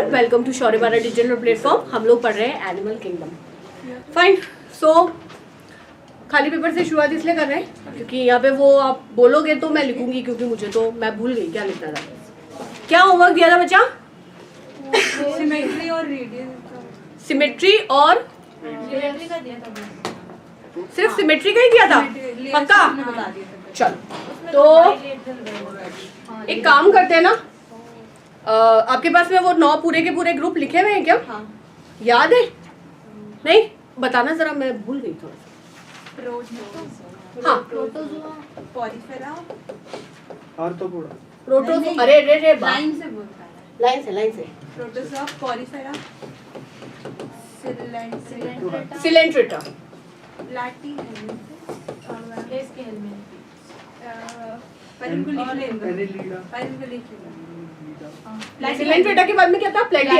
Welcome to शौर्यबारा digital platform. हम लोग पढ़ रहे हैं एनिमल किंगडम। फाइन। सो खाली पेपर से शुरुआत इसलिए कर रहे हैं क्योंकि यहाँ पे वो आप बोलोगे तो मैं लिखूंगी, क्योंकि मुझे तो मैं भूल गई क्या लिखना था। क्या होमवर्क दिया था बच्चा? सिमेट्री और रेडियल। सिमेट्री और का दिया था, सिर्फ सिमेट्री का ही दिया था? पक्का? चलो तो एक काम करते हैं ना, आपके पास में वो 9 पूरे के पूरे ग्रुप लिखे हुए हैं क्या? हाँ। याद है? नहीं बताना जरा, मैं भूल गई थोड़ा सा। हाँ प्रोटोजोआ, पॉलीफेरा आर्थ्रोपोडा। प्रोटोजोआ। अरे रे रे लाइन से बोलता है। लाइन से प्रोटोजोआ, पॉलीफेरा, सिलेंट्रेटा, सिलेंट्रेटा के बाद में क्या था? प्लेटी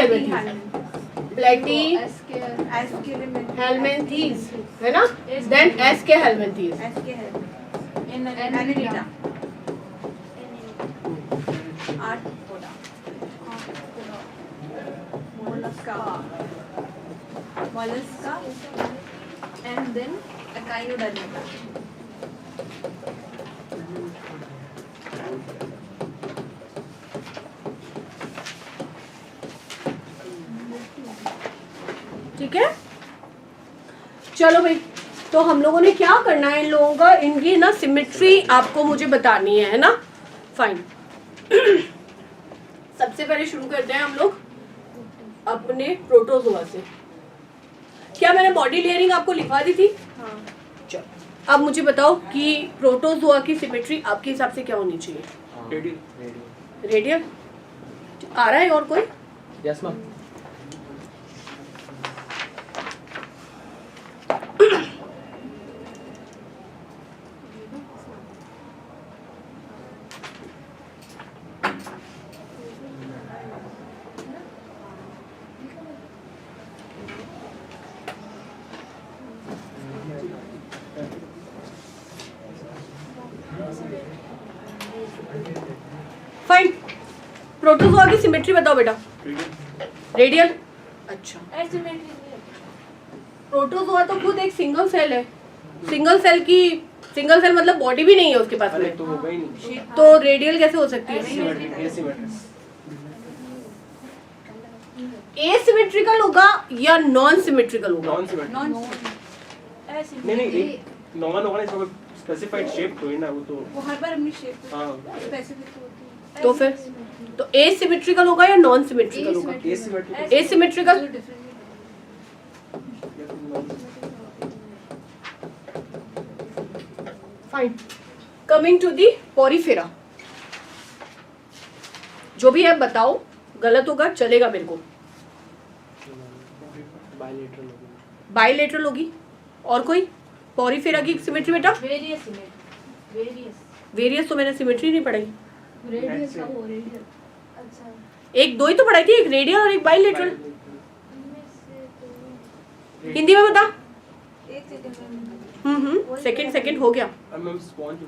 हेलमिंथीज है ना? Then aschelminthes. Mollusca and then Echinodermata. ठीक है, चलो भाई। तो हम लोगों ने क्या करना है, इन लोगों का इनकी ना सिमेट्री आपको मुझे बतानी है ना? फाइन। सबसे पहले शुरू करते हैं हम लोग अपने प्रोटोजोआ से। क्या मैंने बॉडी लेयरिंग आपको लिखवा दी थी? हाँ। चलो अब मुझे बताओ कि प्रोटोजोआ की सिमेट्री आपके हिसाब से क्या होनी चाहिए? रेडियल। आ रहा है और कोई? Yes ma'am. फाइन। प्रोटोजोआ की सिमेट्री बताओ बेटा। रेडियल। अच्छा, प्रोटोजोआ तो खुद एक सिंगल सेल है। सिंगल सेल मतलब बॉडी भी नहीं है उसके पास में, तो रेडियल कैसे हो सकती है? एसिमेट्रिकल होगा या नॉन सिमेट्रिकल होगा? नहीं नॉन होगा, इसका स्पेसिफाइड शेप तो है ना, वो हर बार अपनी शेप स्पेसिफिक होती है। तो फिर तो एसिमेट्रिकल होगा या नॉन सिमेट्रिकल होगा? Asymmetrical. Fine. Coming to the Porifera. जो भी है बताओ, गलत होगा चलेगा मेरे को। बाइलेटरल होगी। और कोई? पॉरीफेरा की सिमेट्री बेटा? वेरियस तो मैंने सिमेट्री नहीं पढ़ाई। अच्छा, एक दो ही तो पढ़ाई थी, एक रेडियल और एक बाइलेटरल। हिंदी में बता। सेकंड हो गया। मैम स्पॉन्ज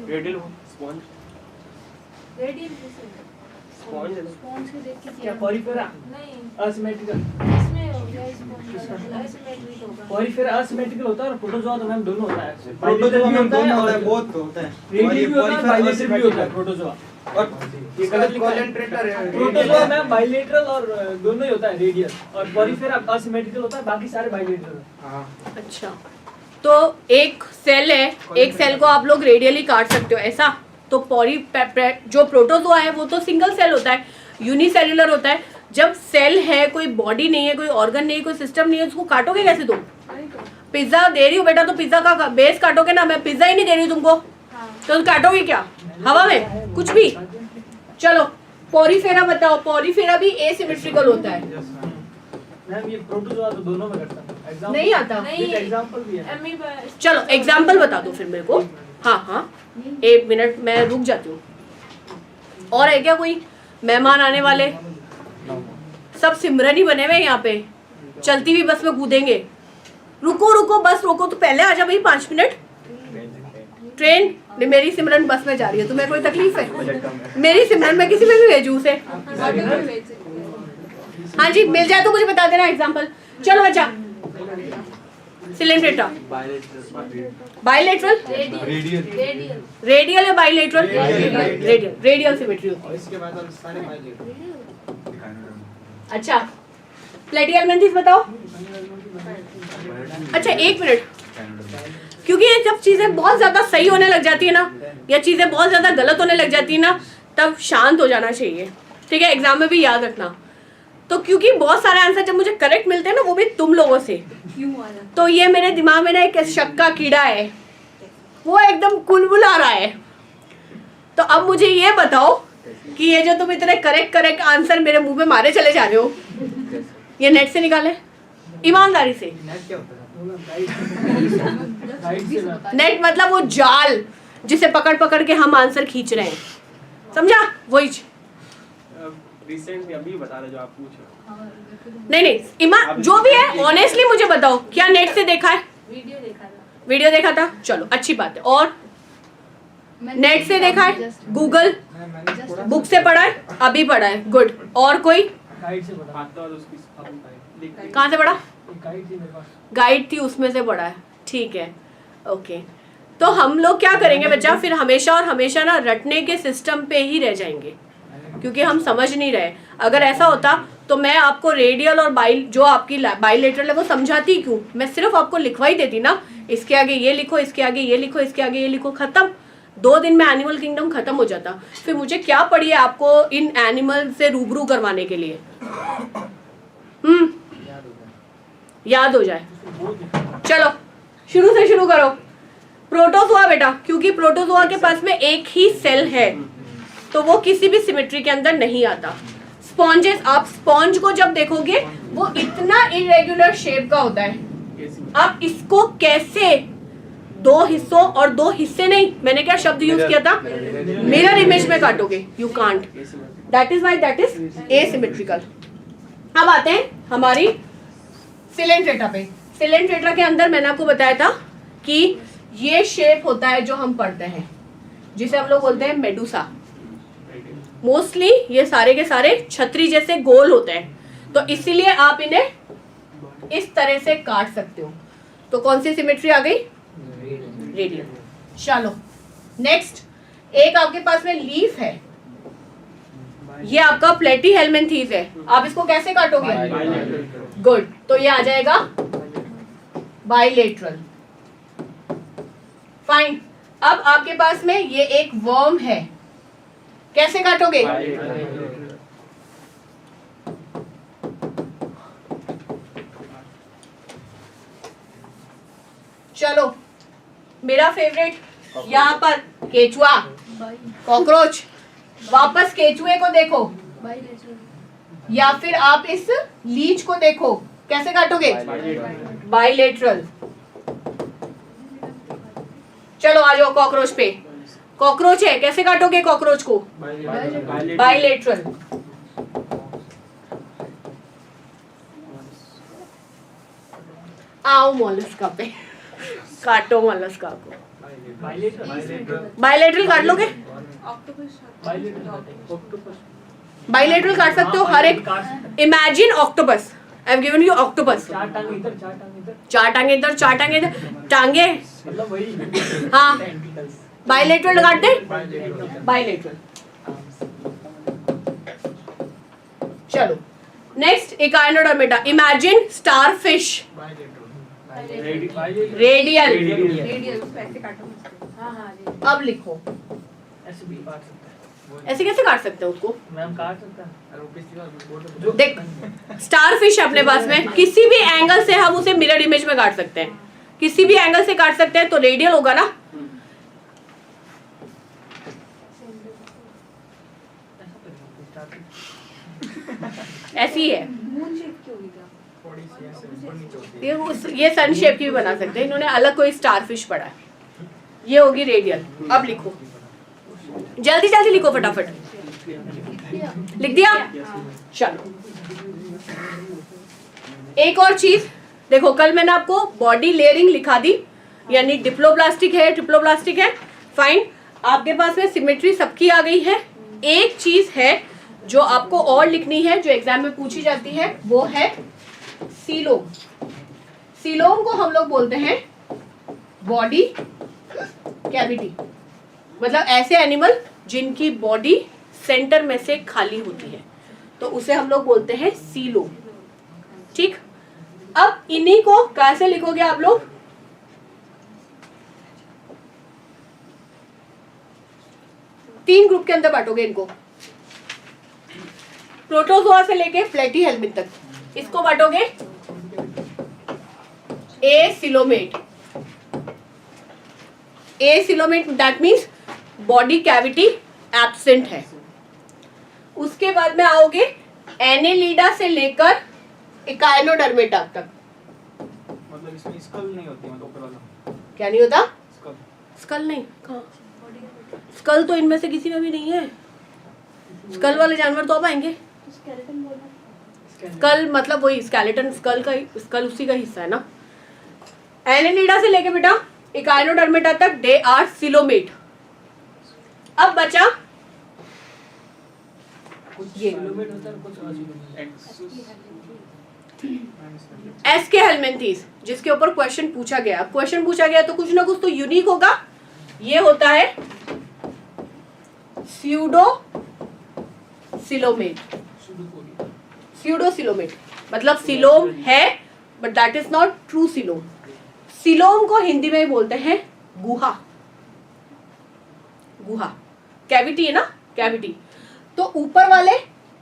रेडियल होगा स्पॉन्ज से देख के क्या पॉरीफेरा नहीं, असिमेट्रिकल? इसमें हो गया एसिमेट्रिक होगा। पॉरीफेरा असिमेट्रिकल होता है और प्रोटोजोआ तो मैम दोनों होता है। प्रोटोजोआ में दोनों होता है, बहुत होता है। रेडियल भी होता है, बाइलेटरल भी होता है प्रोटोजोआ। और ये गलत लिखा है। प्रोटोजोआ में बाइलेटरल और दोनों ही होता है, रेडियल, और पॉरीफेरा असिमेट्रिकल होता है, बाकी सारे बाइलेटरल। हां अच्छा, तो एक सेल है, एक सेल को आप लोग रेडियली काट सकते हो ऐसा। तो जो प्रोटोजोआ है वो तो सिंगल सेल होता है, यूनिसेल्युलर होता है। जब सेल है, कोई बॉडी नहीं है, कोई ऑर्गन नहीं है, कोई सिस्टम नहीं है, उसको काटोगे कैसे तुम? पिज्जा दे रही हो बेटा तो पिज्जा का बेस काटोगे ना। मैं पिज्जा ही नहीं दे रही हूँ तुमको, तो तुम काटोगे क्या? हवा में कुछ भी। चलो पॉरीफेरा बताओ। पॉरीफेरा भी एसिमेट्रिकल होता है। मैम ये प्रोटोजोआ तो दोनों में करता है। एग्जांपल नहीं आता। नहीं, एग्जांपल भी है। चलो एग्जाम्पल बता दो फिर मेरे को। हाँ, एक मिनट मैं रुक जाती हूँ। और है क्या कोई मेहमान आने वाले? सब सिमरन ही बने हुए यहाँ पे, चलती हुई बस में कूदेंगे। रुको रुको बस रुको, तो पहले आ जा भाई 5 मिनट। ट्रेन नहीं, मेरी सिमरन बस में जा रही है, तुम्हें कोई तकलीफ है? मेरी सिमरन मैं किसी में भी भेजूं उसे? हाँ जी, मिल जाए तो मुझे बता देना एग्जांपल। चलो बच्चा, सिलेंड्रेटा, बाइलेटरल, रेडियल या बाइलेटरल? रेडियल, रेडियल सिमेट्री होती है। इसके बाद हम सारे बाइलेटरल अच्छा, प्लेटी एलिमेंट्स बताओ। अच्छा एक मिनट, क्योंकि ये जब चीजें बहुत ज्यादा सही होने लग जाती है ना, या चीजें बहुत ज्यादा गलत होने लग जाती है ना, तब शांत हो जाना चाहिए, ठीक है? एग्जाम में भी याद रखना। तो क्योंकि बहुत सारे आंसर जब मुझे करेक्ट मिलते हैं ना, वो भी तुम लोगों से, तो ये मेरे दिमाग में ना एक शक का कीड़ा है, वो एकदम कुलबुला रहा है। तो अब मुझे ये बताओ कि ये जो तुम इतने करेक्ट आंसर मेरे मुंह पे मारे चले जा रहे हो, ये नेट से निकाले? ईमानदारी से। नेट क्या होता है? नेट मतलब वो जाल जिसे पकड़ पकड़ के हम आंसर खींच रहे हैं, समझा? वही रिसेंटली अभी बता रहे जो आप पूछ रहे हो। नहीं ईमान जो भी है ऑनेस्टली मुझे बताओ, क्या नेट से देखा है? वीडियो देखा था। वीडियो देखा था, चलो अच्छी बात है। और नेट से देखा है? गूगल, बुक से पढ़ा है? अभी पढ़ा है, गुड। और कोई? गाइड से बता तो उसकी कहाँ से पढ़ा? गाइड थी मेरे पास। गाइड थी, उसमें से पढ़ा है, ठीक है, ओके। तो हम लोग क्या करेंगे बच्चा, फिर हमेशा और हमेशा ना रटने के सिस्टम पे ही रह जाएंगे, क्योंकि हम समझ नहीं रहे। अगर ऐसा होता तो मैं आपको रेडियल और जो आपकी बाइलेटरल है वो समझाती क्यों? मैं सिर्फ आपको लिखवाई देती ना, इसके आगे ये लिखो, इसके आगे ये लिखो, इसके आगे ये लिखो, खत्म। 2 दिन में एनिमल किंगडम खत्म हो जाता। फिर मुझे क्या पड़ी है आपको इन एनिमल से रूबरू करवाने के लिए? याद हो जाए। चलो शुरू से शुरू करो। प्रोटोजोआ बेटा, क्योंकि प्रोटोजोआ के पास में एक ही सेल है तो वो किसी भी सिमेट्री के अंदर नहीं आता। स्पॉन्जेस, आप स्पॉन्ज को जब देखोगे वो इतना इरेगुलर शेप का होता है। आप इसको कैसे 2 हिस्सों और 2 हिस्से नहीं, मैंने क्या शब्द यूज किया था? मिरर इमेज में काटोगे, you can't. That is why that is asymmetrical. अब आते हैं हमारी सिलेंड्रेटा पे। सिलेंड्रेटा के अंदर मैंने आपको बताया था कि ये शेप होता है जो हम पढ़ते हैं, जिसे हम लोग बोलते हैं मेडुसा। मोस्टली ये सारे के सारे छतरी जैसे गोल होते हैं, तो इसीलिए आप इन्हें इस तरह से काट सकते हो। तो कौन सी सिमेट्री आ गई? रेडियल। चलो नेक्स्ट, एक आपके पास में लीफ है, ये आपका प्लेटी हेलमिंथीज है। आप इसको कैसे काटोगे? गुड, तो ये आ जाएगा बाइलेटरल। फाइन। अब आपके पास में ये एक वर्म है, कैसे काटोगे? चलो मेरा फेवरेट यहाँ पर केचुआ, कॉकरोच। वापस केचुए को देखो, या फिर आप इस लीच को देखो, कैसे काटोगे? बाइलेटरल। चलो आ जाओ कॉकरोच पे। कॉकरोच है, कैसे काटोगे कॉकरोच को? बाइलेटरल। आओ मोलस्का पे, काटो मोलस्का को। बाइलेटरल काट लोगे? बाइलेटरल काट सकते हो हर एक। Imagine octopus, I have given you octopus. 4 टांगे इधर, 4 टांगे इधर, 4 टांगे इधर, 4 टांगे इधर, टांगे मतलब वही। हाँ, बाइलेटरल काटते? बाइलेटरल। चलो next, Echinodermata. Imagine starfish, radial. अब लिखो, ऐसे भी काट सकता है। ऐसे कैसे काट सकते हो उसको? मैम काट सकता है। देख, स्टारफिश अपने पास में किसी भी एंगल से हम उसे मिरर इमेज में काट सकते हैं, किसी भी एंगल से काट सकते हैं, तो रेडियल होगा ना। ऐसी है ये सन शेप की भी बना सकते हैं, इन्होंने अलग कोई स्टारफिश पढ़ा है। ये होगी रेडियल। अब लिखो, जल्दी जल्दी लिखो, फटाफट लिख दिया। चलो एक और चीज देखो, कल मैंने आपको बॉडी लेयरिंग लिखा दी, यानी डिप्लोब्लास्टिक है, ट्रिप्लोब्लास्टिक है, फाइन, आपके पास में सिमेट्री सबकी आ गई है। एक चीज है जो आपको और लिखनी है, जो एग्जाम में पूछी जाती है, वो है सीलोम। सीलोम को हम लोग बोलते हैं बॉडी कैविटी, मतलब ऐसे एनिमल जिनकी बॉडी सेंटर में से खाली होती है, तो उसे हम लोग बोलते हैं सीलोम। ठीक, अब इन्हीं को कैसे लिखोगे आप लोग? तीन ग्रुप के अंदर बांटोगे इनको, प्रोटोजोआ से लेके फ्लैटी हेल्मिन तक। इसको बांटोगे acoelomate. Acoelomate that means body cavity absent है। उसके बाद में आओगे एनेलिडा से लेकर इकाइनोडर्मेटा तक। मतलब इसमें स्कल नहीं होती, मतलब ऊपर वाला क्या नहीं होता? स्कल। स्कल नहीं, कहाँ? स्कल तो इनमें से किसी में भी नहीं है। स्कल वाले जानवर तो अब आएंगे। स्केलेटन बोलना। स्कल मतलब वही स्केलेटन, स्कल का, स्कल उसी का हिस्सा है ना। एनेलिडा से लेके बेटा इकाइनोडर्मेटा तक दे आर सिलोमेट। अब बचा ये सिलोमेट होता है, कुछ असिलोमेट। एस के हेलमिंथीस, जिसके ऊपर क्वेश्चन पूछा गया। क्वेश्चन पूछा गया तो कुछ ना कुछ तो यूनिक होगा। ये होता है स्यूडो सिलोमेट। स्यूडो सिलोमेट मतलब सिलोम है but that is not true coelom. Coelom को हिंदी में बोलते हैं गुहा। गुहा कैविटी है ना, कैविटी। तो ऊपर वाले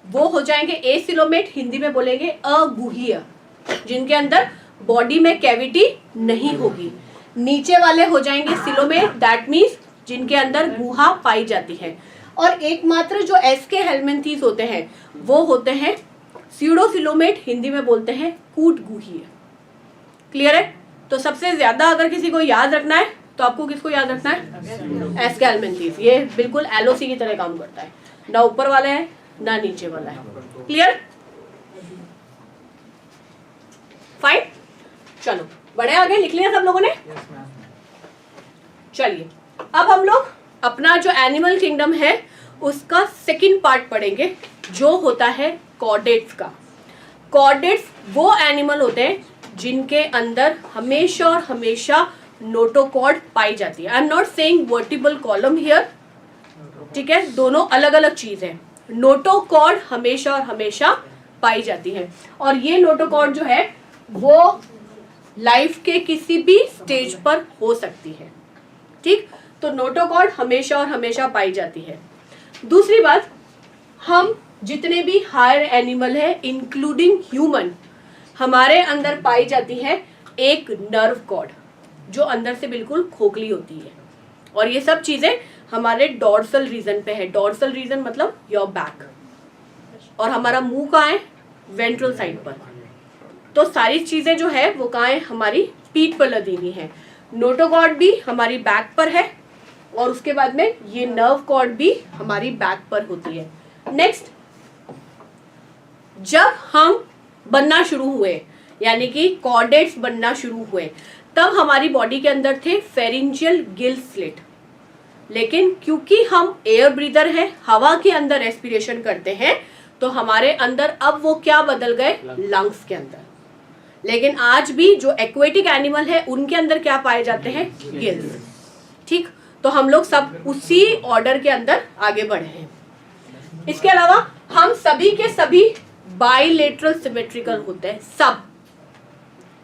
वो हो जाएंगे ए सिलोमेट, हिंदी में बोलेंगे अगुहीय, जिनके अंदर बॉडी में कैविटी नहीं होगी। नीचे वाले हो जाएंगे सिलोमेट, दैट मीन्स जिनके अंदर गुहा पाई जाती है। और एकमात्र जो एस के हेलमिंथीस होते हैं वो होते हैं स्यूडोसिलोमेट, हिंदी में बोलते हैं कूटगुहीय। क्लियर है? तो सबसे ज्यादा अगर किसी को याद रखना है तो आपको किसको याद रखना है? एस के हेलमिंथीस। ये बिल्कुल एलओसी की तरह काम करता है, ना ऊपर वाला है ना नीचे वाला है। क्लियर? फाइन, चलो बड़े आगे लिख लिया सब लोगों ने। चलिए अब हम लोग अपना जो एनिमल किंगडम है उसका सेकंड पार्ट पढ़ेंगे, जो होता है कॉर्डेट्स का। कॉर्डेट्स वो एनिमल होते हैं जिनके अंदर हमेशा और हमेशा नोटोकॉर्ड पाई जाती है। I am not saying vertebral column here, ठीक है, दोनों अलग अलग चीज है। नोटोकॉर्ड हमेशा और हमेशा पाई जाती है, और ये नोटोकॉर्ड जो है वो लाइफ के किसी भी स्टेज पर हो सकती है। ठीक, तो नोटोकॉर्ड हमेशा और हमेशा पाई जाती है। दूसरी बात, हम जितने भी हायर एनिमल है इंक्लूडिंग ह्यूमन, हमारे अंदर पाई जाती है एक नर्व कॉर्ड जो अंदर से बिल्कुल खोखली होती है, और ये सब चीजें हमारे डॉर्सल रीजन पे है। डॉर्सल रीजन मतलब योर बैक, और हमारा मुंह कहाँ है? वेंट्रल साइड पर। तो सारी चीजें जो है वो कहाँ है? हमारी पीठ पर लदी हुई है। नोटोकॉर्ड भी हमारी बैक पर है, और उसके बाद में ये नर्व कॉर्ड भी हमारी बैक पर होती है। नेक्स्ट, जब हम बनना शुरू हुए, यानी कि कॉर्डेट्स बनना शुरू हुए, तब हमारी बॉडी के अंदर थे फेरिंजियल गिल स्लिट। लेकिन क्योंकि हम एयर ब्रीदर है, हवा के अंदर रेस्पिरेशन करते हैं, तो हमारे अंदर अब वो क्या बदल गए? लंग्स के अंदर। लेकिन आज भी जो एक्वेटिक एनिमल है उनके अंदर क्या पाए जाते हैं? गिल्स। ठीक, तो हम लोग सब उसी ऑर्डर के अंदर आगे बढ़े हैं। इसके अलावा हम सभी के सभी बाइलेटरल सिमेट्रिकल होते हैं, सब।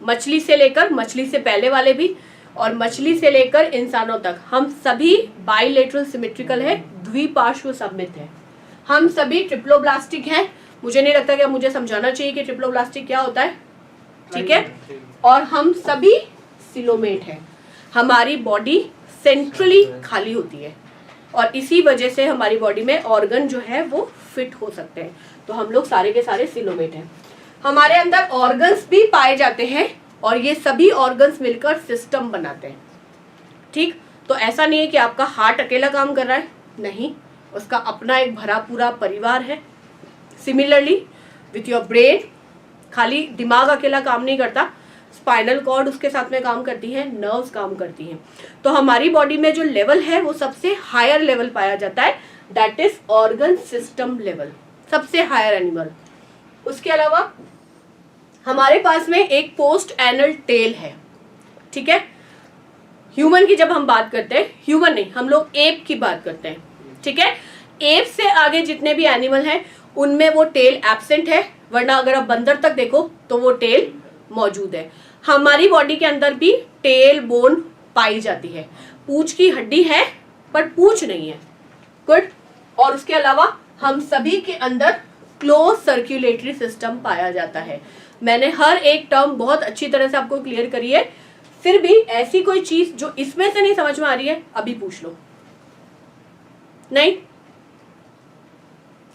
मछली से लेकर, मछली से पहले वाले भी, और मछली से लेकर इंसानों तक हम सभी बाइलेटरल सिमेट्रिकल है, द्विपार्श्व सममित है। हम सभी ट्रिप्लोब्लास्टिक हैं। मुझे नहीं लगता कि मुझे समझाना चाहिए कि ट्रिप्लोब्लास्टिक क्या होता है, ठीक है। और हम सभी सिलोमेट हैं। हमारी बॉडी सेंट्रली खाली होती है, और इसी वजह से हमारी बॉडी में ऑर्गन जो है वो फिट हो सकते हैं। तो हम लोग सारे के सारे सिलोमेट हैं। हमारे अंदर ऑर्गन्स भी पाए जाते हैं, और ये सभी ऑर्गन्स मिलकर सिस्टम बनाते हैं। ठीक, तो ऐसा नहीं है कि आपका हार्ट अकेला काम कर रहा है, नहीं, उसका अपना एक भरा पूरा परिवार है। सिमिलरली विथ योर ब्रेन, खाली दिमाग अकेला काम नहीं करता, स्पाइनल कॉर्ड उसके साथ में काम करती है, नर्व्स काम करती हैं। तो हमारी बॉडी में जो लेवल है वो सबसे हायर लेवल पाया जाता है, that is organ system level, सबसे हायर एनिमल। उसके अलावा हमारे पास में एक पोस्ट एनल टेल है, ठीक है। ह्यूमन की जब हम बात करते हैं, ह्यूमन नहीं, हम लोग एप की बात करते हैं, ठीक है। एप से आगे जितने भी एनिमल हैं उनमें वो टेल एब्सेंट है, वरना अगर आप बंदर तक देखो तो वो टेल मौजूद है। हमारी बॉडी के अंदर भी टेल बोन पाई जाती है, पूंछ की हड्डी है पर पूंछ नहीं है, गुड। और उसके अलावा हम सभी के अंदर क्लोज सर्कुलेटरी सिस्टम पाया जाता है। मैंने हर एक टर्म बहुत अच्छी तरह से आपको क्लियर करी है, फिर भी ऐसी कोई चीज जो इसमें से नहीं समझ में आ रही है अभी पूछ लो। नहीं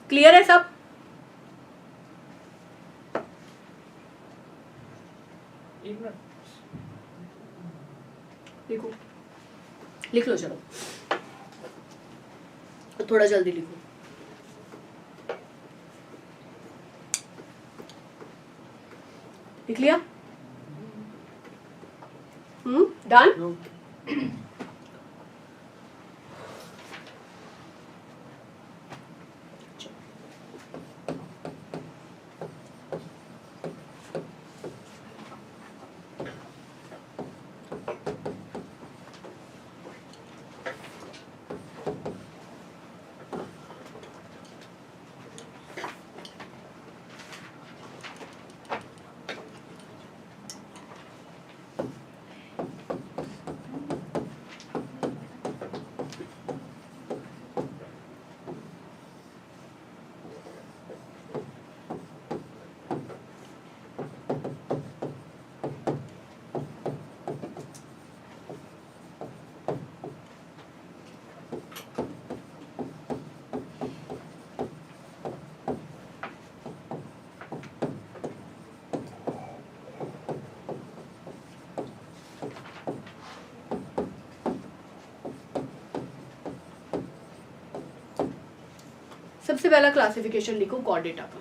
क्लियर है सब? एक मिनट, लिखो, लिख लो, चलो थोड़ा जल्दी लिखो। लिख लिया? डन। सबसे पहला क्लासिफिकेशन लिखो कॉर्डेटा का,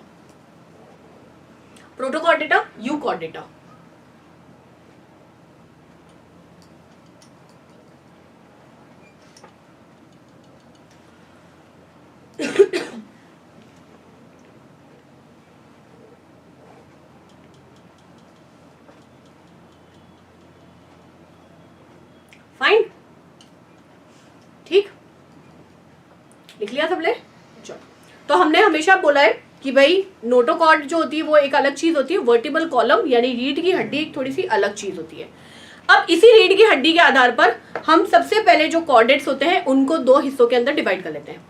प्रोटोकॉर्डेटा, यूकॉर्डेटा। फाइन, ठीक, लिख लिया सबने? चलो, तो हमने हमेशा बोला है कि भाई नोटोकॉर्ड जो होती है वो एक अलग चीज होती है, वर्टिबल कॉलम यानी रीढ़ की हड्डी एक थोड़ी सी अलग चीज होती है। अब इसी रीढ़ की हड्डी के आधार पर हम सबसे पहले जो कॉर्डेट्स होते हैं उनको दो हिस्सों के अंदर डिवाइड कर लेते हैं।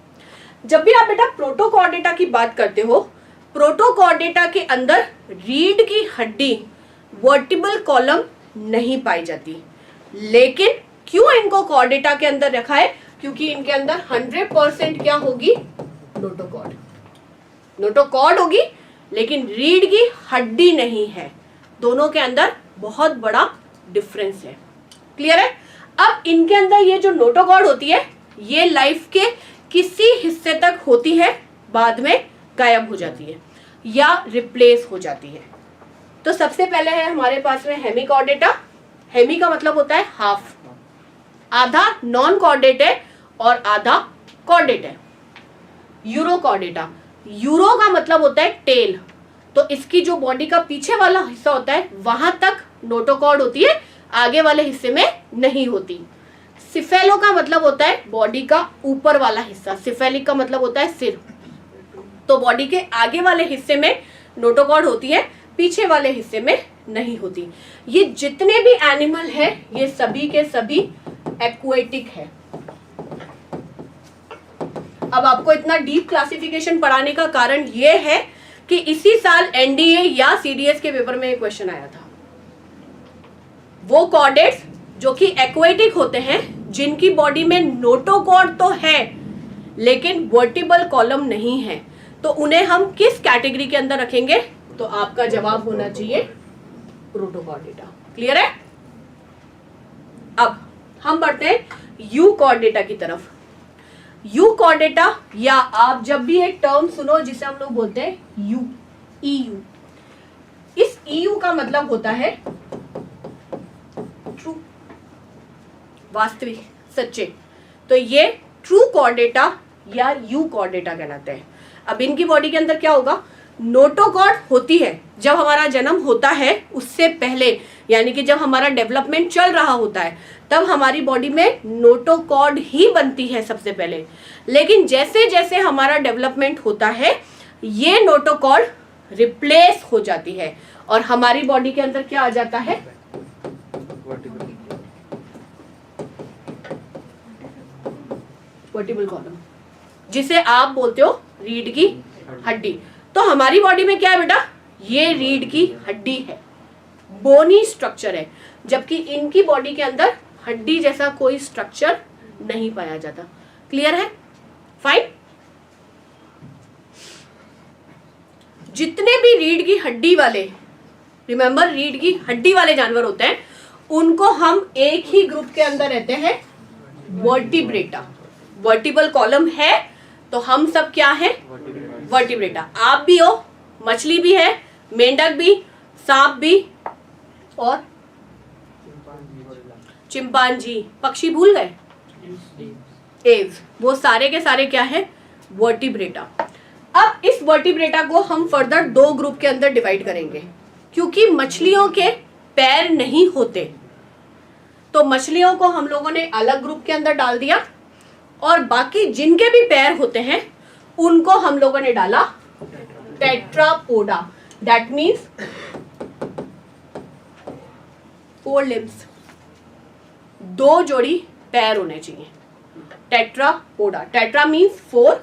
जब भी आप बेटा प्रोटोकॉर्डेटा की बात करते हो, प्रोटोकॉर्डेटा के अंदर रीढ़ की हड्डी वर्टिबल कॉलम नहीं पाई जाती, लेकिन क्यों इनको कॉर्डेटा के अंदर रखा है? क्योंकि इनके अंदर 100% क्या होगी? नोटोकॉर्ड, नोटोकॉर्ड होगी, लेकिन रीढ़ की हड्डी नहीं है। दोनों के अंदर बहुत बड़ा डिफरेंस है, क्लियर है? अब इनके अंदर ये जो नोटोकॉर्ड होती है ये लाइफ के किसी हिस्से तक होती है, बाद में गायब हो जाती है या रिप्लेस हो जाती है। तो सबसे पहले है हमारे पास में हेमिकॉर्डेटा। हेमी का मतलब होता है हाफ, आधा नॉन कॉर्डेट है और आधा कॉर्डेट है। यूरोकॉर्डेटा, यूरो का मतलब होता है टेल, तो इसकी जो बॉडी का पीछे वाला हिस्सा होता है वहां तक नोटोकॉर्ड होती है, आगे वाले हिस्से में नहीं होती। सिफेलो का मतलब होता है बॉडी का ऊपर वाला हिस्सा, सिफेलिक का मतलब होता है सिर, तो बॉडी के आगे वाले हिस्से में नोटोकॉर्ड होती है, पीछे वाले हिस्से में नहीं होती। ये जितने भी एनिमल है ये सभी के सभी एक्वेटिक है। अब आपको इतना डीप क्लासिफिकेशन पढ़ाने का कारण ये है कि इसी साल एनडीए या सीडीएस के पेपर में एक क्वेश्चन आया था। वो कॉर्डेट्स जो कि एक्वेटिक होते हैं, जिनकी बॉडी में नोटोकॉर्ड तो है लेकिन वर्टिबल कॉलम नहीं है, तो उन्हें हम किस कैटेगरी के अंदर रखेंगे? तो आपका जवाब होना चाहिए प्रोटोकॉर्डेटा। क्लियर है? अब हम बढ़ते हैं यूकॉर्डेटा की तरफ। यूकॉर्डेटा, या आप जब भी एक टर्म सुनो जिसे हम लोग बोलते हैं यू, ईयू, इस ईयू का मतलब होता है ट्रू, वास्तविक, सच्चे। तो ये ट्रू कॉर्डेटा या यू कॉर्डेटा कहलाते हैं। अब इनकी बॉडी के अंदर क्या होगा, नोटोकॉर्ड होती है जब हमारा जन्म होता है उससे पहले, यानी कि जब हमारा डेवलपमेंट चल रहा होता है तब हमारी बॉडी में नोटोकॉर्ड ही बनती है सबसे पहले। लेकिन जैसे जैसे हमारा डेवलपमेंट होता है ये नोटोकॉर्ड रिप्लेस हो जाती है और हमारी बॉडी के अंदर क्या आ जाता है, वर्टिब्रल कॉलम, जिसे आप बोलते हो रीढ़ की हड्डी। तो हमारी बॉडी में क्या है बेटा, ये रीढ़ की हड्डी है, बोनी स्ट्रक्चर है, जबकि इनकी बॉडी के अंदर हड्डी जैसा कोई स्ट्रक्चर नहीं पाया जाता। क्लियर है? फाइन। जितने भी रीढ़ की हड्डी वाले, रिमेंबर रीढ़ की हड्डी वाले जानवर होते हैं उनको हम एक ही ग्रुप के अंदर रहते हैं, वर्टिब्रेटा। वर्टिब्रल कॉलम है तो हम सब क्या है, वर्टिब्रेटा। आप भी हो, मछली भी है, मेंढक भी, सांप भी और चिंपांजी, पक्षी भूल गए, एव्स, वो सारे के सारे क्या है, वर्टिब्रेटा। अब इस वर्टिब्रेटा को हम फर्दर दो ग्रुप के अंदर डिवाइड करेंगे, क्योंकि मछलियों के पैर नहीं होते तो मछलियों को हम लोगों ने अलग ग्रुप के अंदर डाल दिया और बाकी जिनके भी पैर होते हैं उनको हम लोगों ने डाला टेट्रापोडा। दैट मीन्स 4 लिम्स, 2 जोड़ी पैर होने चाहिए। टेट्रापोडा, टेट्रा मीन्स 4,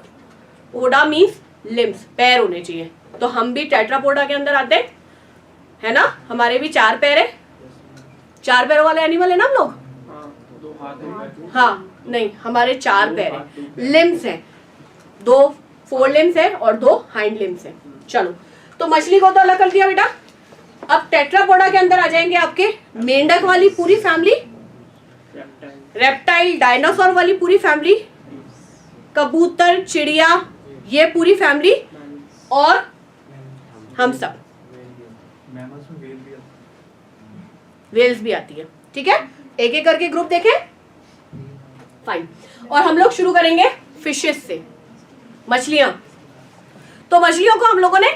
पोडा मीन्स लिम्स, पैर होने चाहिए। तो हम भी टेट्रापोडा के अंदर आते हैं, है ना, हमारे भी 4 पैर है, 4 पैरों वाले एनिमल है ना हम लोग। हाँ नहीं, हमारे 4 पैर है, लिम्स है, 2 4 लिम्स है और 2 हाइंड लिम्स है। चलो, तो मछली को तो अलग कर दिया बेटा। अब टेट्रापोडा के अंदर आ जाएंगे आपके मेंढक वाली पूरी फैमिली, रेप्टाइल डायनासोर वाली पूरी फैमिली, कबूतर चिड़िया ये पूरी फैमिली और हम सब, वेल्स भी आती है। ठीक है, एक एक करके ग्रुप देखें। फाइन। और हम लोग शुरू करेंगे फिशेस से, मछलियां। तो मछलियों को हम लोगों ने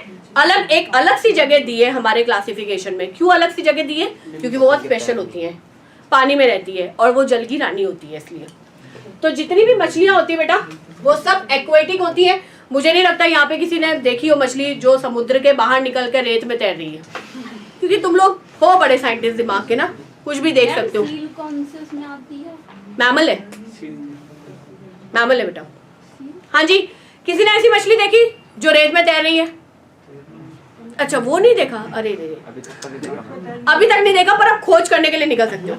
एक अलग सी जगह दी है हमारे क्लासिफिकेशन में। क्यों अलग सी जगह दी है? क्योंकि वो बहुत स्पेशल होती हैं, पानी में रहती है और वो जल की रानी होती है, इसलिए। तो जितनी भी मछलियां होती है बेटा वो सब एक्वेटिक होती है। मुझे नहीं लगता यहाँ पे किसी ने देखी हो मछली जो समुद्र के बाहर निकल कर रेत में तैर रही है, क्योंकि तुम लोग हो बड़े साइंटिस्ट दिमाग के ना, कुछ भी देख सकते हो। सील कौन से उसमें आती है? मैमल है, मैमल है बेटा। हाँ जी, किसी ने ऐसी मछली देखी जो रेत में तैर रही है? अच्छा, वो नहीं देखा? अरे रे, अभी तक नहीं देखा, पर आप खोज करने के लिए निकल सकते हो।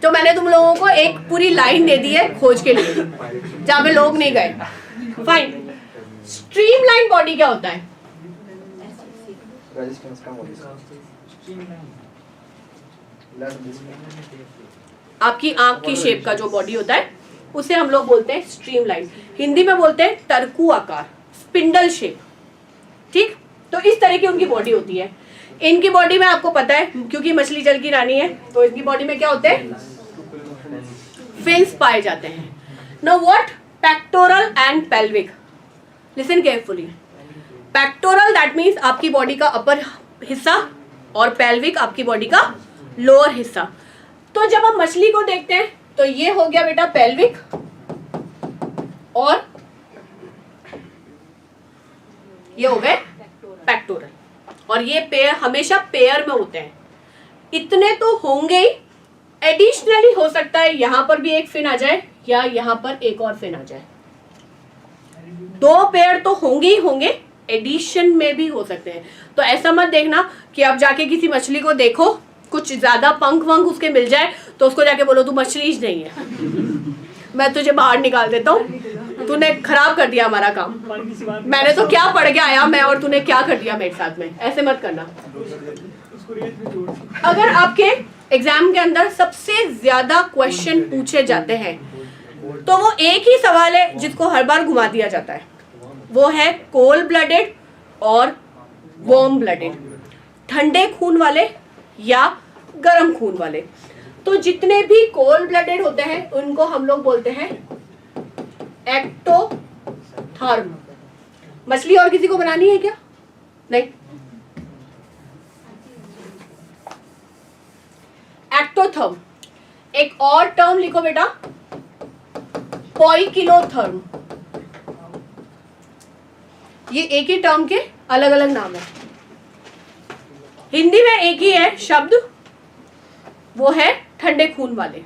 तो मैंने तुम लोगों को एक पूरी लाइन दे दी है खोज के लिए, जहाँ पे लोग नहीं गए। फाइन। स्ट्रीमलाइन बॉडी क्या होता है? आपकी आंख की शेप का जो बॉडी होता है उसे हम लोग बोलते हैं स्ट्रीमलाइन। हिंदी में बोलते हैं टर्कू आकार, स्पिंडल शेप। ठीक, तो इस तरह की उनकी बॉडी होती है। इनकी बॉडी में आपको पता है, क्योंकि मछली जल की रानी है, तो इनकी बॉडी में क्या होते हैं? फिन्स पाए जाते हैं। Now what? Pectoral and pelvic. Listen carefully. Pectoral that means आपकी बॉडी का अपर हिस्सा और पेल्विक आपकी बॉडी का लोअर हिस्सा। तो जब हम मछली को देखते हैं तो ये हो गया बेटा पेल्विक और ये हो गए पेक्टोरल, और ये पेयर हमेशा पेयर में होते हैं। इतने तो होंगे ही, एडिशनली हो सकता है यहां पर भी एक फिन आ जाए या यहां पर एक और फिन आ जाए। 2 पेयर तो होंगे ही होंगे, एडिशन में भी हो सकते हैं। तो ऐसा मत देखना कि अब जाके किसी मछली को देखो कुछ ज्यादा पंख वंख उसके मिल जाए तो उसको जाके बोलो तू मछली ही नहीं है, मैं तुझे बाहर निकाल देता हूँ, तूने खराब कर दिया हमारा काम, मैंने तो क्या पढ़ के आया मैं और तूने क्या कर दिया मेरे साथ में। ऐसे मत करना। अगर आपके एग्जाम के अंदर सबसे ज्यादा क्वेश्चन पूछे जाते हैं तो वो एक ही सवाल है जिसको हर बार घुमा दिया जाता है, वो है कोल्ड ब्लडेड और वार्म ब्लडेड, ठंडे खून वाले या गर्म खून वाले। तो जितने भी कोल्ड ब्लडेड होते हैं उनको हम लोग बोलते हैं एक्टोथर्म। मछली और किसी को बनानी है क्या? नहीं। एक्टोथर्म। एक और टर्म लिखो बेटा, पोइकिलोथर्म। ये एक ही टर्म के अलग अलग नाम है। हिंदी में एक ही है शब्द, वो है ठंडे खून वाले।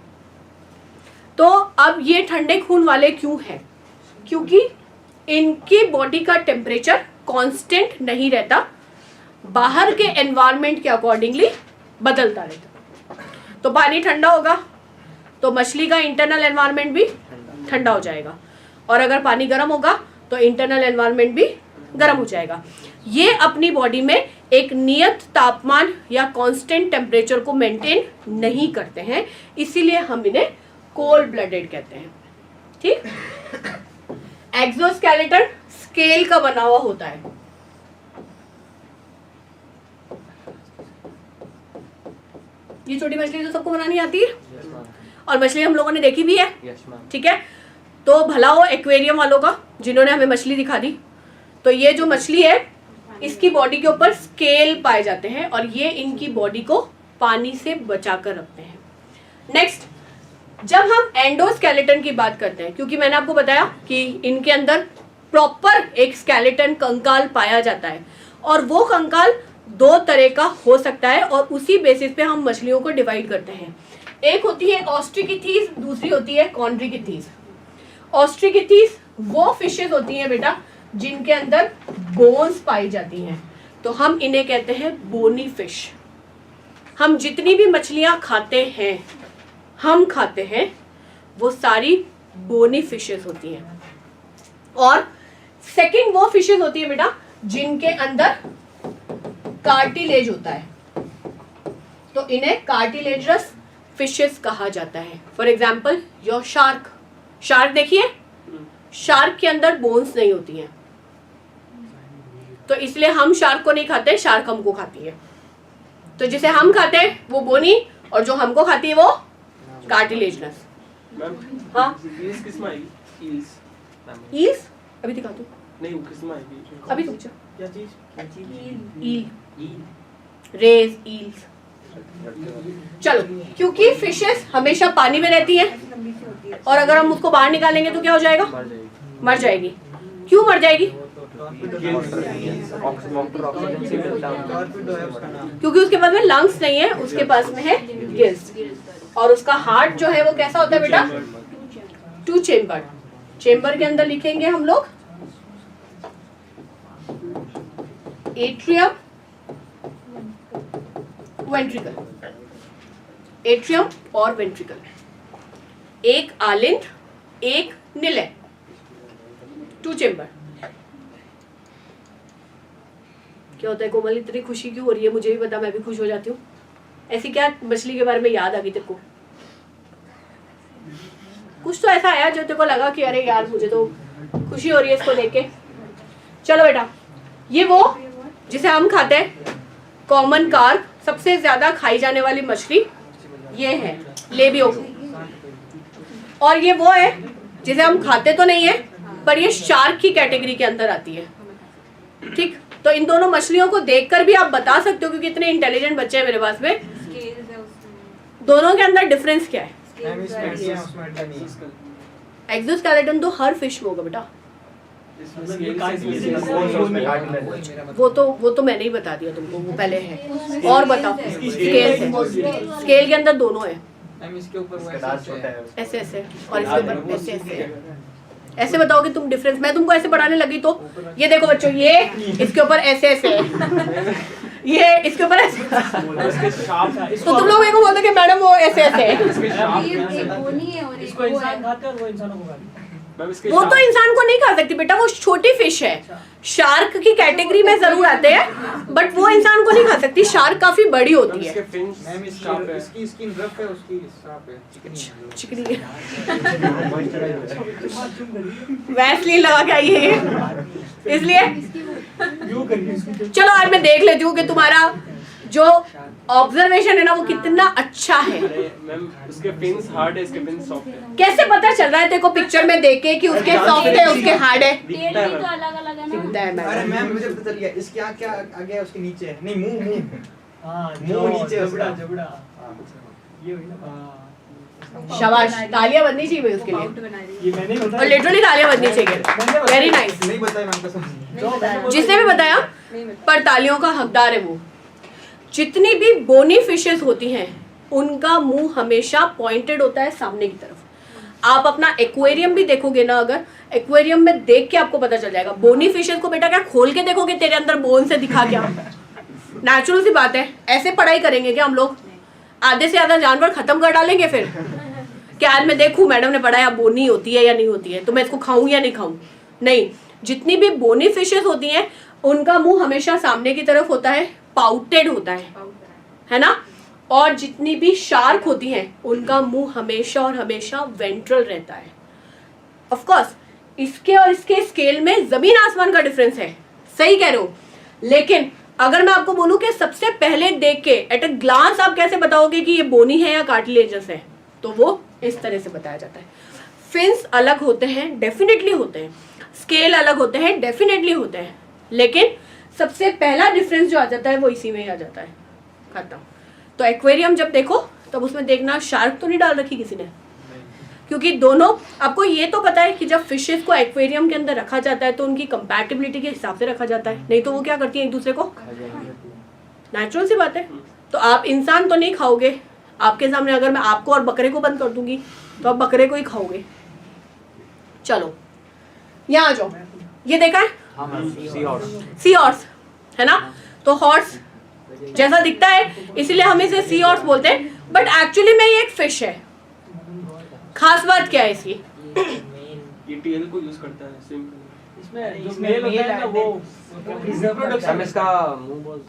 तो अब ये ठंडे खून वाले क्यों हैं? क्योंकि इनकी बॉडी का टेम्परेचर कांस्टेंट नहीं रहता, बाहर के एनवायरनमेंट के अकॉर्डिंगली बदलता रहता। तो पानी ठंडा होगा तो मछली का इंटरनल एनवायरनमेंट भी ठंडा हो जाएगा, और अगर पानी गर्म होगा तो इंटरनल एनवायरनमेंट भी गर्म हो जाएगा। ये अपनी बॉडी में एक नियत तापमान या कांस्टेंट टेम्परेचर को मेंटेन नहीं करते हैं, इसीलिए हम इन्हें कोल्ड ब्लडेड कहते हैं। ठीक। एक्सोस्केलेटन स्केल का बना हुआ होता है। ये छोटी मछली तो सबको बनानी आती है और मछली हम लोगों ने देखी भी है। ठीक है, तो भला हो एक्वेरियम वालों का जिन्होंने हमें मछली दिखा दी। तो ये जो मछली है इसकी बॉडी के ऊपर स्केल पाए जाते हैं और ये इनकी बॉडी को पानी से बचा कर रखते हैं। नेक्स्ट, जब हम एंडोस्केलेटन की बात करते हैं, क्योंकि मैंने आपको बताया कि इनके अंदर प्रॉपर एक स्केलेटन कंकाल पाया जाता है, और वो कंकाल दो तरह का हो सकता है और उसी बेसिस पे हम मछलियों को डिवाइड करते हैं। एक होती है ऑस्ट्रिकिथीस, दूसरी होती है कॉन्ड्रिकिथीस। ऑस्ट्रिकिथीस वो फिशेस होती हैं बेटा जिनके अंदर बोन्स पाई जाती हैं, तो हम इन्हें कहते हैं बोनी फिश। हम जितनी भी मछलियां खाते हैं वो सारी बोनी फिशेस होती हैं। और सेकंड वो फिशेस होती है बेटा जिनके अंदर कार्टिलेज होता है, तो इन्हें कार्टिलेजरस फिशेस कहा जाता है। For example your shark. Shark देखिए, शार्क के अंदर बोन्स नहीं होती हैं, तो इसलिए हम शार्क को नहीं खाते, शार्क हमको खाती है। तो जिसे हम खाते हैं वो बोनी और जो हमको खाती है वो कार्टिलेजनस। हाँ, ईल्स अभी दिखा दो। नहीं, वो किस्म है अभी पूछो क्या चीज? ईल, रेज, ईल्स। चलो, क्योंकि फिशेस हमेशा पानी में रहती हैं और अगर हम उसको बाहर निकालेंगे तो क्या हो जाएगा? मर जाएगी। क्यों मर जाएगी? क्योंकि उसके पास में लंग्स नहीं है, उसके पास में है गिल्स। और उसका हार्ट जो है वो कैसा होता है बेटा? 2 चेम्बर। चेम्बर के अंदर लिखेंगे हम लोग एट्रियम, वेंट्रिकल। एट्रियम और वेंट्रिकल, एक आलिंद एक निलय, 2 चेम्बर। क्या होता है कोमल, इतनी खुशी क्यों हो रही है? मुझे भी पता, मैं भी खुश हो जाती हूँ। ऐसी क्या मछली के बारे में याद आ गई तेरे को? कुछ तो ऐसा आया जो तेरे को लगा कि अरे यार मुझे तो खुशी हो रही है इसको देख के। चलो बेटा, ये वो जिसे हम खाते हैं, कॉमन कार्प, सबसे ज्यादा खाई जाने वाली मछली ये है लेबियो। और ये वो है जिसे हम खाते तो नहीं है पर ये शार्क की कैटेगरी के अंदर आती है। ठीक, तो इन दोनों मछलियों को देखकर भी आप बता सकते हो, क्योंकि इतने इंटेलिजेंट बच्चे हैं मेरे पास में, दोनों के अंदर डिफरेंस क्या है। एक्सोस्केलेटन तो हर फिश में होगा बेटा, वो तो मैंने ही बता दिया तुमको, वो पहले है। और बताओ, स्केल है, स्केल के अंदर दोनों है, इसके ऊपर ऐसे ऐसे और इसके ऊपर ऐसे ऐसे। ऐसे बताओगे तुम डिफरेंस? मैं तुमको ऐसे पढ़ाने लगी तो ये देखो बच्चों, ये इसके ऊपर ऐसे ऐसे है, ये इसके ऊपर ऐसे, तो तुम लोग मेरे को बोलते कि मैडम वो ऐसे ऐसे है। इसको इंसान खाते हैं और वो इंसानों को खाते हैं। वो तो इंसान को नहीं खा सकती बेटा, वो छोटी फिश है, शार्क की कैटेगरी में जरूर आते हैं, बट वो इंसान को नहीं खा सकती। शार्क काफी बड़ी होती है। इसकी स्किन रफ है, उसकी साफ है, चिकनी है, वैसलीन लगा के आई है इसलिए। चलो आज मैं देख लेती हूँ कि तुम्हारा जो ऑब्जर्वेशन है ना वो कितना अच्छा है। अरे मैम उसके पिंस हार्ड है, इसके पिंस सॉफ्ट है। कैसे पता चल रहा है तेरे को पिक्चर में देख के कि उसके सॉफ्ट है उसके हार्ड है? पेड़ दिखता है भी तो मैम। अलग अलग है ना। दिखता है अरे मैम। मैम मुझे पता चल गया, इसके यहाँ क्या आगे है, उसके नीचे है, नहीं मुंह मुंह हाँ मुंह नीचे है जबड़ा उसका। जबड़ा हाँ। ये हुई ना। शाबाश, तालियां बजनी चाहिए भाई उसके लिए, ये मैंने और बताया। लिटरली तालियां बजनी चाहिए। Very nice. नहीं बताया मैम कसम। जो मैंने बोला- जिसने भी बताया पर तालियों का हकदार है वो। जितनी भी बोनी फिशेस होती हैं उनका मुंह हमेशा पॉइंटेड होता है सामने की तरफ। आप अपना एक्वेरियम भी देखोगे ना, अगर एक्वेरियम में देख के आपको पता चल जाएगा। बोनी फिशेस को बेटा क्या खोल के देखोगे तेरे अंदर बोन से दिखा क्या? नेचुरल सी बात है। ऐसे पढ़ाई करेंगे क्या हम लोग? आधे से ज्यादा जानवर खत्म कर डालेंगे फिर क्या आज मैं देखूं मैडम ने पढ़ाया बोनी होती है या नहीं होती है तो मैं इसको खाऊं या नहीं खाऊं? नहीं, जितनी भी बोनी फिशेस होती हैं उनका मुंह हमेशा सामने की तरफ होता है, पाउटेड होता है ना। और जितनी भी शार्क होती हैं उनका मुंह हमेशा और हमेशा वेंट्रल रहता है। ऑफ कोर्स इसके और इसके स्केल में जमीन आसमान का डिफरेंस है, सही कह रहे हो। लेकिन अगर मैं आपको बोलूं कि सबसे पहले देख के एट अ ग्लांस आप कैसे बताओगे कि ये बोनी है या कार्टिलेजस है, तो वो इस तरह से बताया जाता है। फिन्स अलग होते हैं, डेफिनेटली होते हैं। स्केल अलग होते हैं, डेफिनेटली होते हैं। लेकिन सबसे पहला डिफरेंस जो आ जाता है वो इसी में ही आ जाता है। खत्म। तो एक्वेरियम जब देखो तब उसमें देखना शार्क तो नहीं डाल रखी किसी ने, क्योंकि दोनों, आपको ये तो पता है कि जब फिशेस को एक्वेरियम के अंदर रखा जाता है तो उनकी कंपैटिबिलिटी के हिसाब से रखा जाता है, नहीं तो वो क्या करती है एक दूसरे को, नेचुरल सी बात है। तो आप इंसान तो नहीं खाओगे, आपके सामने अगर मैं आपको और बकरे को बंद कर दूंगी तो आप बकरे को ही खाओगे। चलो यहाँ आ जाओ, ये देखा है सी हॉर्स है ना। तो हॉर्स जैसा दिखता है इसीलिए हम इसे सी हॉर्स बोलते हैं, बट एक्चुअली में ये एक फिश है। खास बात क्या है इसकी? ये टेल को यूज करता है स्विम करने। इसमें जो मेल होता है ना वो हम इसका मुंह बहुत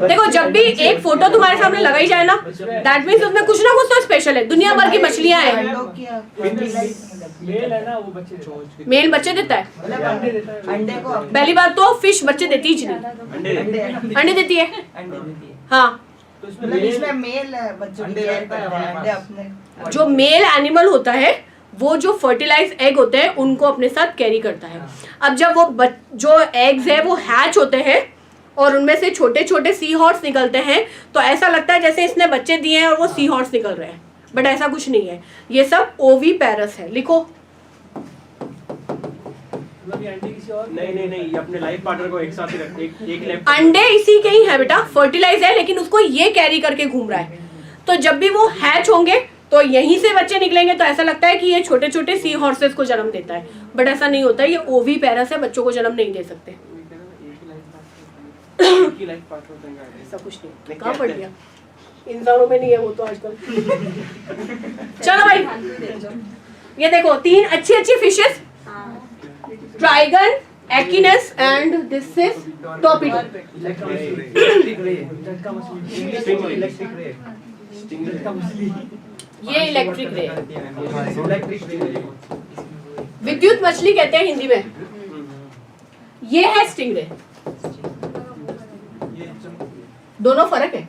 देखो जब भी एक फोटो तुम्हारे सामने लगाई जाए ना, दैट मीन्स उसमें कुछ ना कुछ तो स्पेशल है। दुनिया भर की मछलियां हैं। मेल है ना वो बच्चे देता है। मेल बच्चे देता है। अंडे देता है। अंडे को पहली बात तो फिश बच्चे देती ही नहीं, अंडे अंडे देती है। अंडे देती है, हाँ, तो इसमें मतलब मेल- इसमें मेल बच्चों अंडे की केयर रहता है करता है, हमारे अंडे पास। अपने जो मेल एनिमल होता है वो जो फर्टिलाइज एग होते हैं उनको अपने साथ कैरी करता है। अब जब वो जो एग्स है वो हैच होते हैं और उनमें से छोटे छोटे सी हॉर्स निकलते हैं, तो ऐसा लगता है जैसे इसने बच्चे दिए हैं और वो सी हॉर्स निकल रहे हैं, बट ऐसा कुछ नहीं है। ये सब ओवी पैरस है। लिखो। मतलब ये अंडे किसी और नहीं ये अपने लाइफ पार्टनर को एक साथ ही रखते एक लेफ्ट अंडे इसी के ही है बेटा, फर्टिलाइज है, लेकिन उसको ये कैरी करके घूम रहा है। तो जब भी वो हैच होंगे तो यहीं से बच्चे निकलेंगे, तो ऐसा लगता है कि ये छोटे छोटे सी हॉर्सेस को जन्म देता है, बट ऐसा नहीं होता है। ये ओवी पैरस है, बच्चों को जन्म नहीं दे सकते। एक ही लाइफ पार्टनर देंगे। ऐसा कुछ नहीं, कहाँ पढ़ लिया? इंसानों में नहीं है वो तो आजकल। चलो भाई, ये देखो तीन अच्छी अच्छी फिशेस, ट्राइगन, एक्टिनस and this is torpedo. Electric ray, झटका मछली। इलेक्ट्रिक रे, झटका मछली। ये इलेक्ट्रिक रे, इलेक्ट्रिक रे, विद्युत मछली कहते हैं हिंदी में। ये है स्टिंगरे। दोनों फर्क है।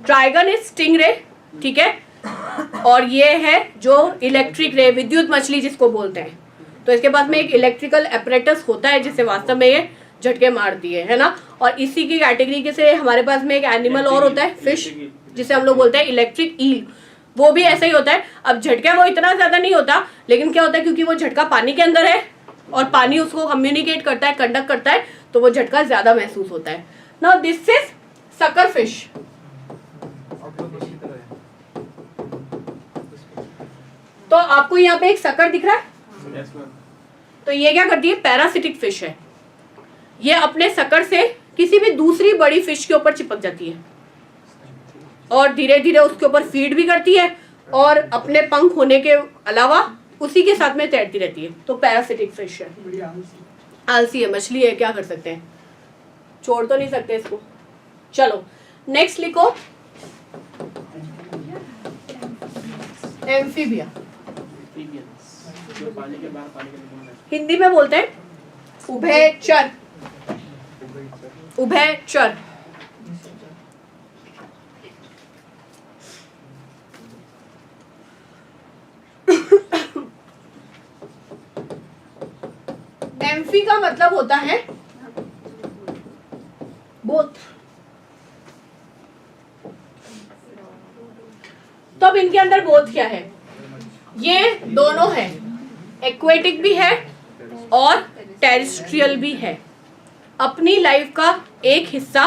ड्रैगन इज स्टिंगरे, ठीक है, और ये है जो इलेक्ट्रिक रे, विद्युत मछली जिसको बोलते हैं। तो इसके पास में एक इलेक्ट्रिकल एपरेटस होता है जिससे वास्तव में ये झटके मारती है ना। और इसी की कैटेगरी के से हमारे पास में एक एनिमल और होता है, फिश, जिसे हम लोग बोलते हैं इलेक्ट्रिक ईल। वो भी ऐसा ही होता है। अब झटका वो इतना ज्यादा नहीं होता, लेकिन क्या होता है क्योंकि वो झटका पानी के अंदर है और पानी उसको कम्युनिकेट करता है, कंडक्ट करता है, तो वो झटका ज्यादा महसूस होता है। Now this is sucker fish. तो आपको यहाँ पे एक सकर दिख रहा है, Yes, ma'am. तो ये क्या करती है, पैरासिटिक फिश है। ये अपने सकर से किसी भी दूसरी बड़ी फिश के ऊपर चिपक जाती है और धीरे धीरे उसके ऊपर फीड भी करती है और अपने पंख होने के अलावा उसी के साथ में तैरती रहती है। तो पैरासिटिक फिश है, बड़ी आलसी। आलसी है, मछली है, क्या कर सकते हैं, छोड़ तो नहीं सकते इसको। चलो नेक्स्ट लिखो, एम्फीबिया। Amphibians, जो पानी के बाहर पानी के अंदर रहते हैं। हिंदी में बोलते हैं उभयचर। उभयचर। एम्फी का मतलब होता है बोथ। तो अब इनके अंदर बोथ क्या है? ये दोनों है, एक्वेटिक भी है और टेरेस्ट्रियल भी है। अपनी लाइफ का एक हिस्सा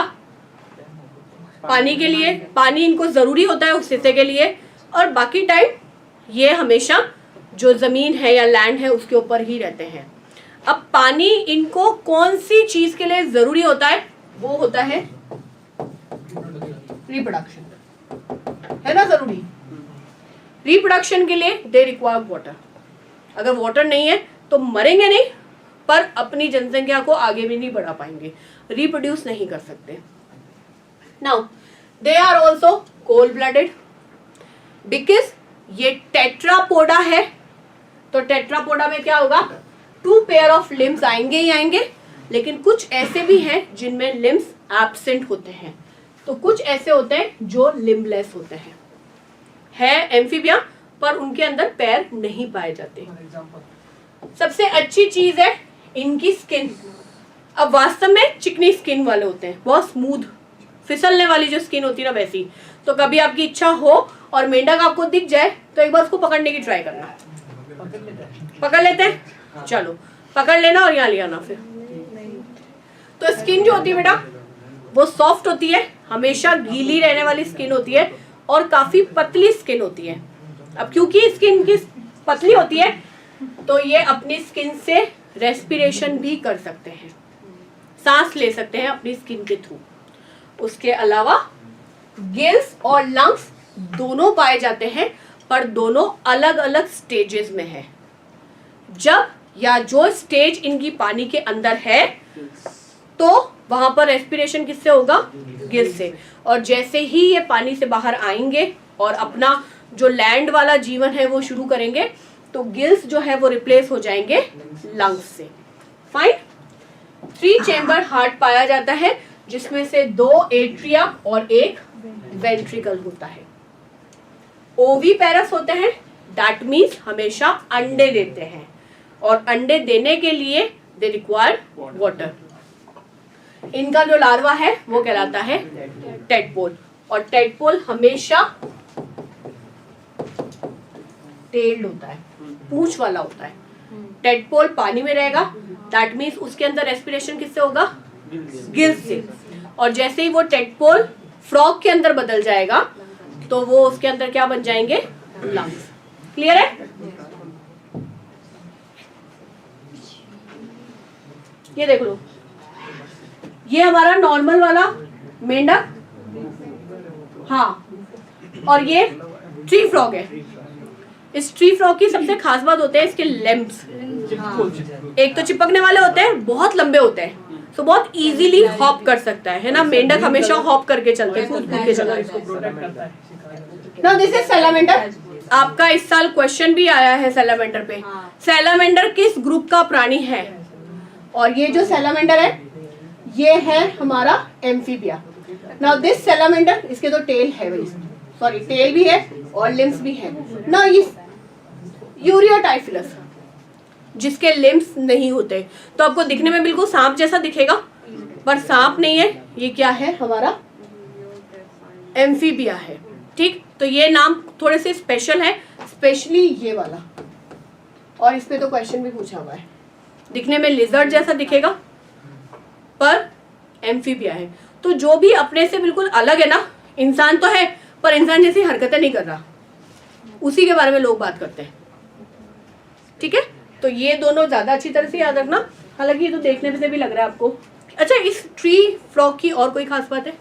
पानी के लिए, पानी इनको जरूरी होता है उस हिस्से के लिए, और बाकी टाइम ये हमेशा जो जमीन है या लैंड है उसके ऊपर ही रहते हैं। अब पानी इनको कौन सी चीज के लिए जरूरी होता है? वो होता है रिप्रोडक्शन, है ना जरूरी। रिप्रोडक्शन के लिए दे रिक्वायर वाटर। अगर वाटर नहीं है तो मरेंगे नहीं, पर अपनी जनसंख्या को आगे भी नहीं बढ़ा पाएंगे, रिप्रोड्यूस नहीं कर सकते। Now they are also cold blooded because ये टेट्रापोडा है। तो टेट्रापोडा में क्या होगा? 2 पेयर ऑफ लिम्स आएंगे ही आएंगे, लेकिन कुछ ऐसे भी हैं जिनमें लिम्स एब्सेंट होते हैं। तो कुछ ऐसे होते हैं जो लिम्बलेस होते हैं, है एम्फीबिया, पर उनके अंदर पैर नहीं पाए जाते। सबसे अच्छी चीज है इनकी स्किन। अब वास्तव में चिकनी स्किन वाले होते हैं, बहुत स्मूथ फिसलने वाली जो स्किन होती है ना वैसी। तो कभी आपकी इच्छा हो और मेंढक आपको दिख जाए तो एक बार उसको पकड़ने की ट्राई करना। पकड़ लेते हैं, चलो पकड़ लेना और यहाँ ले आना फिर। तो स्किन जो होती है बेटा वो सॉफ्ट होती है, हमेशा गीली रहने वाली स्किन होती है और काफी पतली स्किन होती है। अब क्योंकि स्किन की पतली होती है तो ये अपनी स्किन से रेस्पिरेशन भी कर सकते हैं, सांस ले सकते हैं अपनी स्किन के थ्रू। उसके अलावा गिल्स और लंग्स दोनों पाए जाते हैं, पर दोनों अलग अलग स्टेजेस में है। जब या जो स्टेज इनकी पानी के अंदर है तो वहां पर रेस्पिरेशन किससे होगा? गिल्स से। और जैसे ही ये पानी से बाहर आएंगे और अपना जो लैंड वाला जीवन है वो शुरू करेंगे तो गिल्स जो है वो रिप्लेस हो जाएंगे लंग्स से। फाइन। 3 चेम्बर हार्ट पाया जाता है, जिसमें से 2 एट्रिया और 1 वेंट्रिकल होता है। ओवीपेरस होते हैं, दैट मीन्स हमेशा अंडे देते हैं, और अंडे देने के लिए दे रिक्वायर वाटर। इनका जो लार्वा है वो कहलाता है टेडपोल, और टेडपोल हमेशा टेल्ड होता है, पूंछ वाला होता है। टेडपोल पानी में रहेगा, दैट मीन्स उसके अंदर रेस्पिरेशन किससे होगा? गिल्स से। और जैसे ही वो टेडपोल फ्रॉग के अंदर बदल जाएगा तो वो उसके अंदर क्या बन जाएंगे? लंग्स। क्लियर है? ये देख लो, ये हमारा नॉर्मल वाला मेंढक, हाँ, और ये ट्री फ्रॉग है। इस ट्री फ्रॉग की सबसे खास बात होते हैं इसके लिम्स। एक तो चिपकने वाले होते हैं, बहुत लंबे होते हैं, तो बहुत इजीली हॉप कर सकता है ना। मेंढक हमेशा हॉप करके चलते हैं, कूद कूद के चलते हैं। Now this is salamander. आपका इस साल क्वेश्चन भी आया है सैलामेंडर पे। सैलामेंडर किस ग्रुप का प्राणी है? और ये जो सैलामेंडर है ये है हमारा एम्फीबिया। नाउ दिस सैलामेंडर, इसके तो टेल है भाई, सॉरी टेल भी है और लिम्स भी है ना। ये यूरियोटाइफिलस जिसके लिम्स नहीं होते, तो आपको दिखने में बिल्कुल सांप जैसा दिखेगा, पर सांप नहीं है, ये क्या है? हमारा एम्फीबिया है। ठीक, तो ये नाम थोड़े से स्पेशल है, स्पेशली ये वाला, और इस पे तो क्वेश्चन भी पूछा हुआ है। दिखने में लिजर्ड जैसा दिखेगा पर एम्फीबिया है। तो जो भी अपने से बिल्कुल अलग है ना, इंसान तो है पर इंसान जैसी हरकतें नहीं कर रहा, उसी के बारे में लोग बात करते हैं। ठीक है, तो ये दोनों ज्यादा अच्छी तरह से याद रखना। हालांकि ये तो देखने से भी लग रहा है आपको। अच्छा, इस ट्री फ्रॉग की और कोई खास बात है?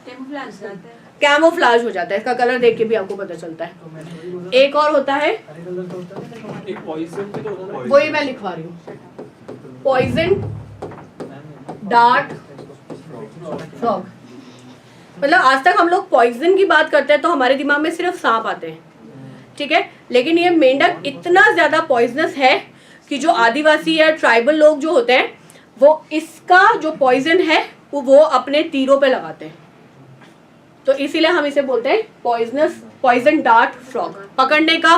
कैमोफ्लाज हो जाता है, इसका कलर देख के भी आपको पता चलता है। एक और होता है, एक पॉइजन भी तो होता है। वही मैं लिखवा रही हूँ, पॉइजन डार्ट फ्रॉग। मतलब आज तक हम लोग पॉइजन की बात करते हैं तो हमारे दिमाग में सिर्फ सांप आते हैं, ठीक है, लेकिन ये मेंढक इतना ज्यादा पॉइजनस है कि जो आदिवासी या ट्राइबल लोग जो होते हैं वो इसका जो पॉइजन है वो अपने तीरों पे लगाते हैं। तो इसीलिए हम इसे बोलते हैं पॉइजन डार्ट फ्रॉग। पकड़ने का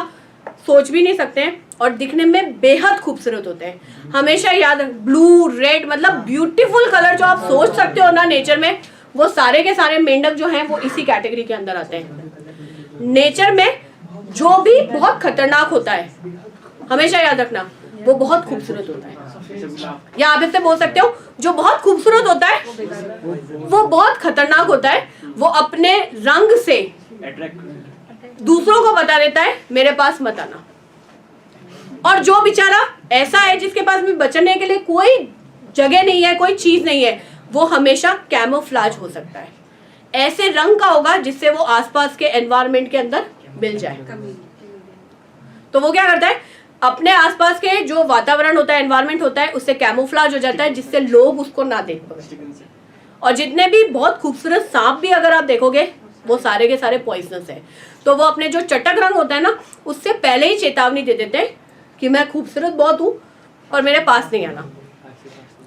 सोच भी नहीं सकते हैं और दिखने में बेहद खूबसूरत होते हैं। हमेशा याद, ब्लू रेड मतलब ब्यूटीफुल कलर जो आप सोच सकते हो ना नेचर में, वो सारे के सारे मेंढक जो हैं वो इसी कैटेगरी के अंदर आते हैं। नेचर में जो भी बहुत खतरनाक होता है, हमेशा याद रखना, वो बहुत खूबसूरत होता है। या आप इससे बोल सकते हो जो बहुत खूबसूरत होता है वो बहुत खतरनाक होता है। वो अपने रंग से दूसरों को बता देता है मेरे पास मत आना। और जो बेचारा ऐसा है जिसके पास भी बचने के लिए कोई जगह नहीं है, कोई चीज नहीं है, वो हमेशा कैमोफ्लाज हो सकता है। ऐसे रंग का होगा जिससे वो आसपास के एनवायरनमेंट के अंदर मिल जाए। तो वो क्या करता है, अपने आसपास के जो वातावरण होता है, एनवायरनमेंट होता है, उससे कैमोफ्लाज हो जाता है जिससे लोग उसको ना देख पाए। और जितने भी बहुत खूबसूरत सांप भी अगर आप देखोगे वो सारे के सारे पॉइजनस है। तो वो अपने जो चटक रंग होता है ना, उससे पहले ही चेतावनी दे देते हैं कि मैं खूबसूरत बहुत हूँ और मेरे पास नहीं आना।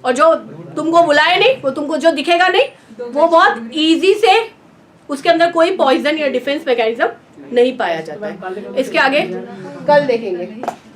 और जो तुमको बुलाए नहीं, वो तुमको जो दिखेगा नहीं, वो बहुत इजी से उसके अंदर कोई पॉइजन या डिफेंस मैकेनिज्म नहीं पाया जाता है। इसके आगे कल देखेंगे।